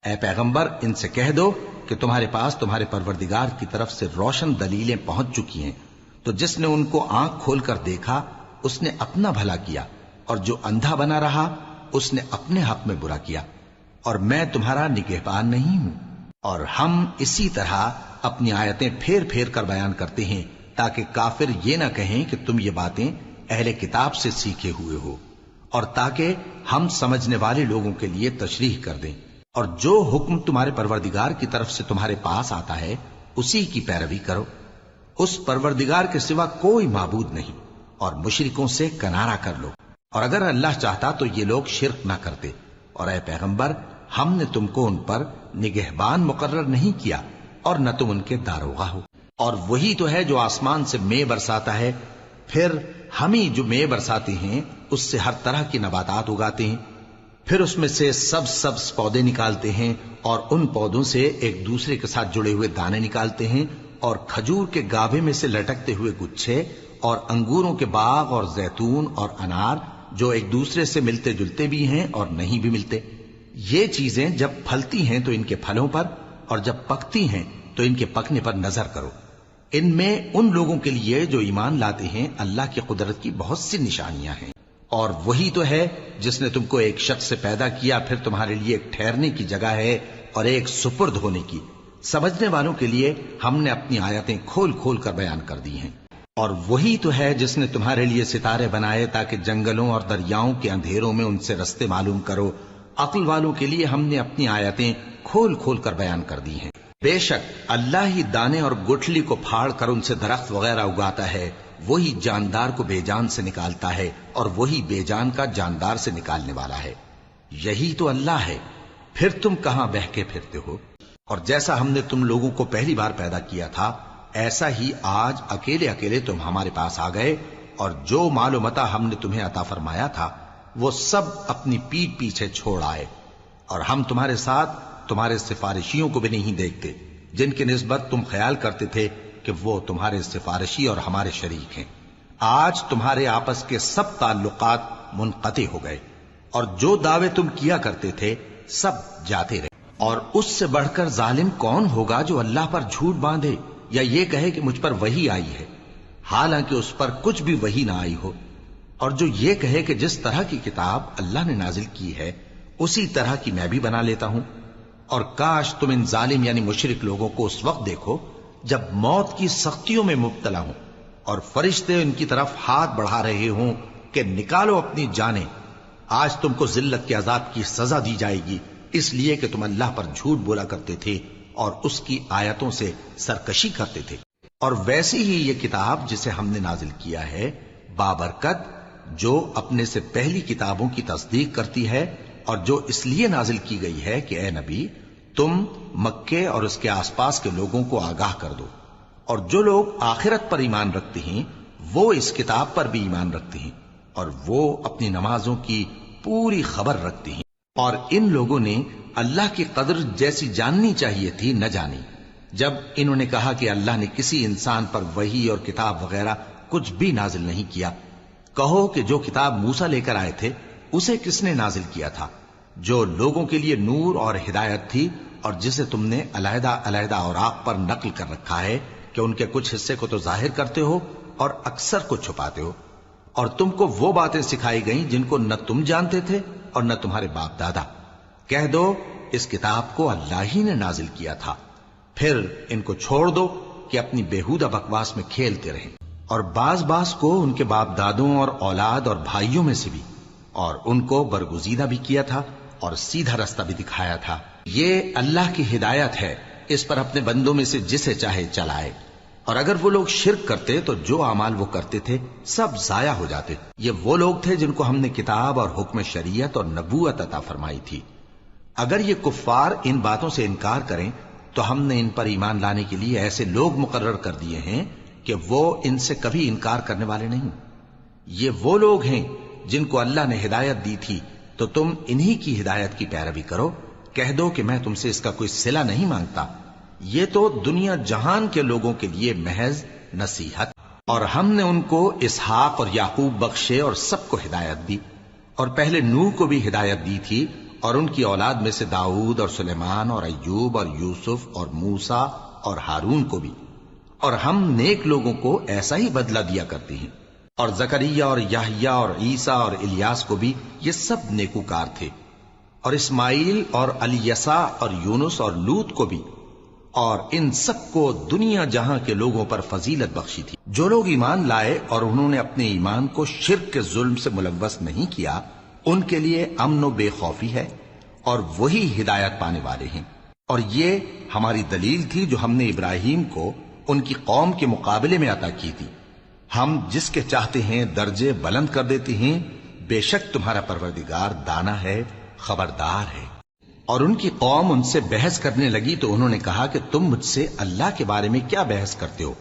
اے پیغمبر ان سے کہہ دو کہ تمہارے پاس تمہارے پروردگار کی طرف سے روشن دلیلیں پہنچ چکی ہیں، تو جس نے ان کو آنکھ کھول کر دیکھا اس نے اپنا بھلا کیا، اور جو اندھا بنا رہا اس نے اپنے حق میں برا کیا، اور میں تمہارا نگہبان نہیں ہوں۔ اور ہم اسی طرح اپنی آیتیں پھیر پھیر کر بیان کرتے ہیں تاکہ کافر یہ نہ کہیں کہ تم یہ باتیں اہل کتاب سے سیکھے ہوئے ہو، اور تاکہ ہم سمجھنے والے لوگوں کے لیے تشریح کر دیں۔ اور جو حکم تمہارے پروردگار کی طرف سے تمہارے پاس آتا ہے اسی کی پیروی کرو، اس پروردگار کے سوا کوئی معبود نہیں، اور مشرکوں سے کنارہ کر لو، اور اگر اللہ چاہتا تو یہ لوگ شرک نہ کرتے۔ اور اے پیغمبر ہم نے تم کو ان پر نگہبان مقرر نہیں کیا اور نہ تم ان کے داروغہ ہو، اور وہی تو ہے جو آسمان سے مے برساتا ہے، پھر ہم ہی جو مے برساتے ہیں اس سے ہر طرح کی نباتات اگاتے ہیں، پھر اس میں سے سبز پودے نکالتے ہیں، اور ان پودوں سے ایک دوسرے کے ساتھ جڑے ہوئے دانے نکالتے ہیں، اور کھجور کے گاھے میں سے لٹکتے ہوئے گچھے، اور انگوروں کے باغ اور زیتون اور انار جو ایک دوسرے سے ملتے جلتے بھی ہیں اور نہیں بھی ملتے۔ یہ چیزیں جب پھلتی ہیں تو ان کے پھلوں پر، اور جب پکتی ہیں تو ان کے پکنے پر نظر کرو۔ ان میں ان لوگوں کے لیے جو ایمان لاتے ہیں اللہ کی قدرت کی بہت سی نشانیاں ہیں۔ اور وہی تو ہے جس نے تم کو ایک شخص سے پیدا کیا، پھر تمہارے لیے ایک ٹھہرنے کی جگہ ہے اور ایک سپرد ہونے کی۔ سمجھنے والوں کے لیے ہم نے اپنی آیتیں کھول کھول کر بیان کر دی ہیں۔ اور وہی تو ہے جس نے تمہارے لیے ستارے بنائے تاکہ جنگلوں اور دریاؤں کے اندھیروں میں ان سے رستے معلوم کرو۔ عقل والوں کے لیے ہم نے اپنی آیتیں کھول کھول کر بیان کر دی ہیں۔ بے شک اللہ ہی دانے اور گٹھلی کو پھاڑ کر ان سے درخت وغیرہ اگاتا ہے، وہی جاندار کو بے جان سے نکالتا ہے اور وہی بے جان کا جاندار سے نکالنے والا ہے۔ یہی تو اللہ ہے، پھر تم کہاں بہکے پھرتے ہو؟ اور جیسا ہم نے تم لوگوں کو پہلی بار پیدا کیا تھا ایسا ہی آج اکیلے اکیلے تم ہمارے پاس آ گئے، اور جو مال و متاع ہم نے تمہیں عطا فرمایا تھا وہ سب اپنی پیٹھ پیچھے چھوڑ آئے، اور ہم تمہارے ساتھ تمہارے سفارشیوں کو بھی نہیں دیکھتے جن کی نسبت تم خیال کرتے تھے کہ وہ تمہارے سفارشی اور ہمارے شریک ہیں۔ آج تمہارے آپس کے سب تعلقات منقطع ہو گئے، اور جو دعوے تم کیا کرتے تھے سب جاتے رہے۔ اور اس سے بڑھ کر ظالم کون ہوگا جو اللہ پر جھوٹ باندھے یا یہ کہے کہ مجھ پر وحی آئی ہے حالانکہ اس پر کچھ بھی وحی نہ آئی ہو، اور جو یہ کہے کہ جس طرح کی کتاب اللہ نے نازل کی ہے اسی طرح کی میں بھی بنا لیتا ہوں۔ اور کاش تم ان ظالم یعنی مشرک لوگوں کو اس وقت دیکھو جب موت کی سختیوں میں مبتلا ہوں اور فرشتے ان کی طرف ہاتھ بڑھا رہے ہوں کہ نکالو اپنی جانیں، آج تم کو ذلت کے عذاب کی سزا دی جائے گی اس لیے کہ تم اللہ پر جھوٹ بولا کرتے تھے اور اس کی آیتوں سے سرکشی کرتے تھے۔ اور ویسی ہی یہ کتاب جسے ہم نے نازل کیا ہے بابرکت، جو اپنے سے پہلی کتابوں کی تصدیق کرتی ہے، اور جو اس لیے نازل کی گئی ہے کہ اے نبی تم مکے اور اس کے آس پاس کے لوگوں کو آگاہ کر دو، اور جو لوگ آخرت پر ایمان رکھتے ہیں وہ اس کتاب پر بھی ایمان رکھتے ہیں، اور وہ اپنی نمازوں کی پوری خبر رکھتے ہیں۔ اور ان لوگوں نے اللہ کی قدر جیسی جاننی چاہیے تھی نہ جانی جب انہوں نے کہا کہ اللہ نے کسی انسان پر وحی اور کتاب وغیرہ کچھ بھی نازل نہیں کیا۔ کہو کہ جو کتاب موسیٰ لے کر آئے تھے اسے کس نے نازل کیا تھا، جو لوگوں کے لیے نور اور ہدایت تھی، اور جسے تم نے علیحدہ علیحدہ اوراق پر نقل کر رکھا ہے کہ ان کے کچھ حصے کو تو ظاہر کرتے ہو اور اکثر کو چھپاتے ہو۔ اور تم کو وہ باتیں سکھائی گئیں جن کو نہ تم جانتے تھے اور نہ تمہارے باپ دادا۔ کہہ دو اس کتاب کو اللہ ہی نے نازل کیا تھا، پھر ان کو چھوڑ دو کہ اپنی بیہودہ بکواس میں کھیلتے رہیں۔ اور بعض کو ان کے باپ دادوں اور اولاد اور بھائیوں میں سے بھی، اور ان کو برگزیدہ بھی کیا تھا اور سیدھا رستہ بھی دکھایا تھا۔ یہ اللہ کی ہدایت ہے، اس پر اپنے بندوں میں سے جسے چاہے چلائے۔ اور اگر وہ لوگ شرک کرتے تو جو اعمال وہ کرتے تھے سب ضائع ہو جاتے۔ یہ وہ لوگ تھے جن کو ہم نے کتاب اور حکم شریعت اور نبوت عطا فرمائی تھی۔ اگر یہ کفار ان باتوں سے انکار کریں تو ہم نے ان پر ایمان لانے کے لیے ایسے لوگ مقرر کر دیے ہیں کہ وہ ان سے کبھی انکار کرنے والے نہیں۔ یہ وہ لوگ ہیں جن کو اللہ نے ہدایت دی تھی، تو تم انہی کی ہدایت کی پیروی کرو۔ کہہ دو کہ میں تم سے اس کا کوئی صلہ نہیں مانگتا، یہ تو دنیا جہان کے لوگوں کے لیے محض نصیحت۔ اور ہم نے ان کو اسحاق اور یعقوب بخشے اور سب کو ہدایت دی، اور پہلے نوح کو بھی ہدایت دی تھی، اور ان کی اولاد میں سے داؤد اور سلیمان اور ایوب اور یوسف اور موسیٰ اور ہارون کو بھی، اور ہم نیک لوگوں کو ایسا ہی بدلہ دیا کرتے ہیں۔ اور زکریا اور یحییٰ اور عیسیٰ اور الیاس کو بھی، یہ سب نیکوکار تھے، اور اسماعیل اور الیسع اور یونس اور لوط کو بھی، اور ان سب کو دنیا جہاں کے لوگوں پر فضیلت بخشی تھی۔ جو لوگ ایمان لائے اور انہوں نے اپنے ایمان کو شرک کے ظلم سے ملوث نہیں کیا، ان کے لیے امن و بے خوفی ہے، اور وہی ہدایت پانے والے ہیں۔ اور یہ ہماری دلیل تھی جو ہم نے ابراہیم کو ان کی قوم کے مقابلے میں عطا کی تھی۔ ہم جس کے چاہتے ہیں درجے بلند کر دیتے ہیں، بے شک تمہارا پروردگار دانا ہے، خبردار ہے۔ اور ان کی قوم ان سے بحث کرنے لگی تو انہوں نے کہا کہ تم مجھ سے اللہ کے بارے میں کیا بحث کرتے ہو؟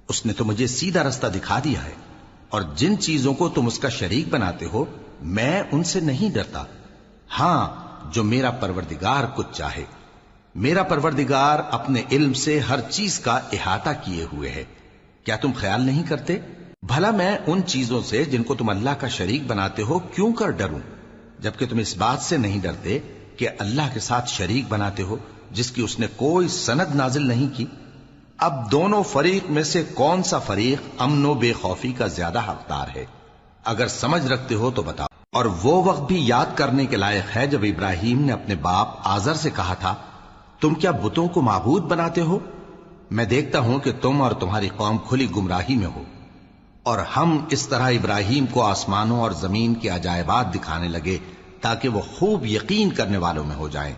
اس نے تو مجھے سیدھا رستہ دکھا دیا ہے، اور جن چیزوں کو تم اس کا شریک بناتے ہو میں ان سے نہیں ڈرتا، ہاں جو میرا پروردگار کچھ چاہے۔ میرا پروردگار اپنے علم سے ہر چیز کا احاطہ کیے ہوئے ہے۔ کیا تم خیال نہیں کرتے؟ بھلا میں ان چیزوں سے جن کو تم اللہ کا شریک بناتے ہو کیوں کر ڈروں، جبکہ تم اس بات سے نہیں ڈرتے کہ اللہ کے ساتھ شریک بناتے ہو جس کی اس نے کوئی سند نازل نہیں کی۔ اب دونوں فریق میں سے کون سا فریق امن و بے خوفی کا زیادہ حقدار ہے؟ اگر سمجھ رکھتے ہو تو بتاؤ۔ اور وہ وقت بھی یاد کرنے کے لائق ہے جب ابراہیم نے اپنے باپ آزر سے کہا تھا، تم کیا بتوں کو معبود بناتے ہو؟ میں دیکھتا ہوں کہ تم اور تمہاری قوم کھلی گمراہی میں ہو۔ اور ہم اس طرح ابراہیم کو آسمانوں اور زمین کے عجائبات دکھانے لگے تاکہ وہ خوب یقین کرنے والوں میں ہو جائیں۔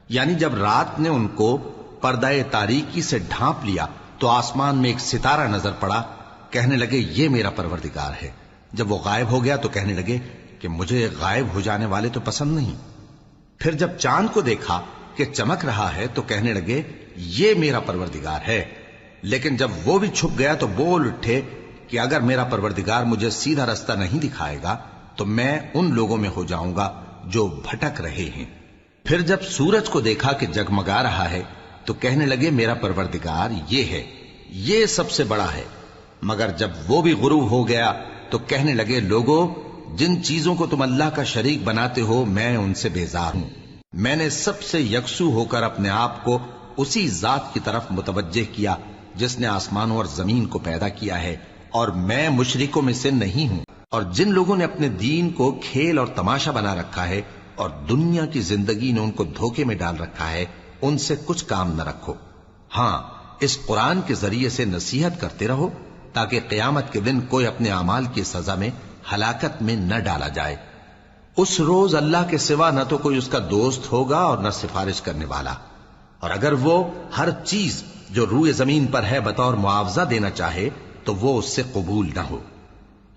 یعنی جب رات نے ان کو پردہ تاریکی سے ڈھانپ لیا تو آسمان میں ایک ستارہ نظر پڑا، کہنے لگے یہ میرا پروردگار ہے۔ جب وہ غائب ہو گیا تو کہنے لگے کہ مجھے غائب ہو جانے والے تو پسند نہیں۔ پھر جب چاند کو دیکھا کہ چمک رہا ہے تو کہنے لگے یہ میرا پروردگار ہے۔ لیکن جب وہ بھی چھپ گیا تو بول اٹھے کہ اگر میرا پروردگار مجھے سیدھا رستہ نہیں دکھائے گا تو میں ان لوگوں میں ہو جاؤں گا جو بھٹک رہے ہیں۔ پھر جب سورج کو دیکھا کہ جگمگا رہا ہے تو کہنے لگے میرا پروردگار یہ ہے، یہ سب سے بڑا ہے۔ مگر جب وہ بھی غروب ہو گیا تو کہنے لگے لوگو، جن چیزوں کو تم اللہ کا شریک بناتے ہو میں ان سے بیزار ہوں۔ میں نے سب سے یکسو ہو کر اپنے آپ کو اسی ذات کی طرف متوجہ کیا جس نے آسمانوں اور زمین کو پیدا کیا ہے، اور میں مشرکوں میں سے نہیں ہوں۔ اور جن لوگوں نے اپنے دین کو کھیل اور تماشا بنا رکھا ہے اور دنیا کی زندگی نے ان کو دھوکے میں ڈال رکھا ہے، ان سے کچھ کام نہ رکھو۔ ہاں، اس قرآن کے ذریعے سے نصیحت کرتے رہو تاکہ قیامت کے دن کوئی اپنے اعمال کی سزا میں ہلاکت میں نہ ڈالا جائے۔ اس روز اللہ کے سوا نہ تو کوئی اس کا دوست ہوگا اور نہ سفارش کرنے والا، اور اگر وہ ہر چیز جو روئے زمین پر ہے بطور معاوضہ دینا چاہے تو وہ اس سے قبول نہ ہو۔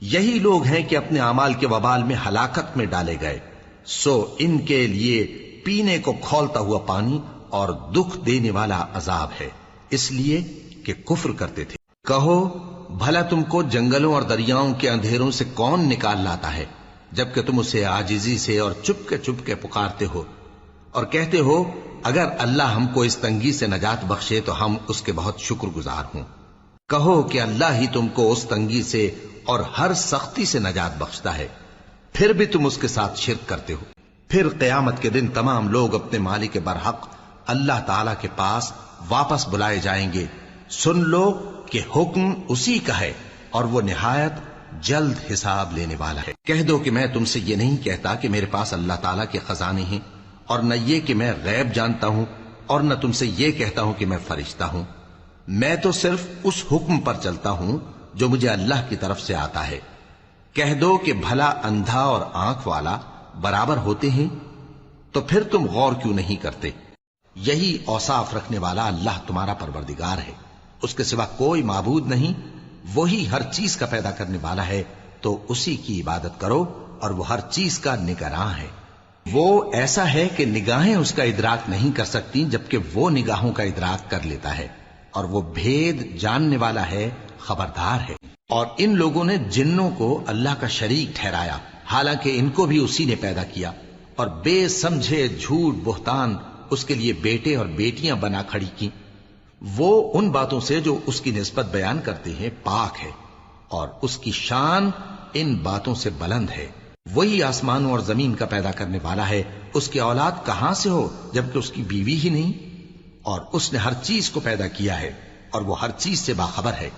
یہی لوگ ہیں کہ اپنے اعمال کے وبال میں ہلاکت میں ڈالے گئے، سو ان کے لیے پینے کو کھولتا ہوا پانی اور دکھ دینے والا عذاب ہے، اس لیے کہ کفر کرتے تھے۔ کہو بھلا تم کو جنگلوں اور دریاؤں کے اندھیروں سے کون نکال لاتا ہے جبکہ تم اسے عاجزی سے اور چپ کے پکارتے ہو اور کہتے ہو اگر اللہ ہم کو اس تنگی سے نجات بخشے تو ہم اس کے بہت شکر گزار ہوں۔ کہو کہ اللہ ہی تم کو اس تنگی سے اور ہر سختی سے نجات بخشتا ہے، پھر بھی تم اس کے ساتھ شرک کرتے ہو۔ پھر قیامت کے دن تمام لوگ اپنے مالک برحق اللہ تعالی کے پاس واپس بلائے جائیں گے۔ سن لو کہ حکم اسی کا ہے اور وہ نہایت جلد حساب لینے والا ہے۔ کہہ دو کہ میں تم سے یہ نہیں کہتا کہ میرے پاس اللہ تعالیٰ کے خزانے ہیں، اور نہ یہ کہ میں غیب جانتا ہوں، اور نہ تم سے یہ کہتا ہوں کہ میں فرشتہ ہوں۔ میں تو صرف اس حکم پر چلتا ہوں جو مجھے اللہ کی طرف سے آتا ہے۔ کہہ دو کہ بھلا اندھا اور آنکھ والا برابر ہوتے ہیں؟ تو پھر تم غور کیوں نہیں کرتے؟ یہی اوصاف رکھنے والا اللہ تمہارا پروردگار ہے، اس کے سوا کوئی معبود نہیں، وہی ہر چیز کا پیدا کرنے والا ہے، تو اسی کی عبادت کرو، اور وہ ہر چیز کا نگراں ہے۔ وہ ایسا ہے کہ نگاہیں اس کا ادراک نہیں کر سکتی جبکہ وہ نگاہوں کا ادراک کر لیتا ہے، اور وہ بھید جاننے والا ہے، خبردار ہے۔ اور ان لوگوں نے جنوں کو اللہ کا شریک ٹھہرایا حالانکہ ان کو بھی اسی نے پیدا کیا، اور بے سمجھے جھوٹ بہتان اس کے لیے بیٹے اور بیٹیاں بنا کھڑی کی۔ وہ ان باتوں سے جو اس کی نسبت بیان کرتے ہیں پاک ہے، اور اس کی شان ان باتوں سے بلند ہے۔ وہی آسمانوں اور زمین کا پیدا کرنے والا ہے اس کی اولاد کہاں سے ہو جبکہ اس کی بیوی ہی نہیں؟ اور اس نے ہر چیز کو پیدا کیا ہے اور وہ ہر چیز سے باخبر ہے۔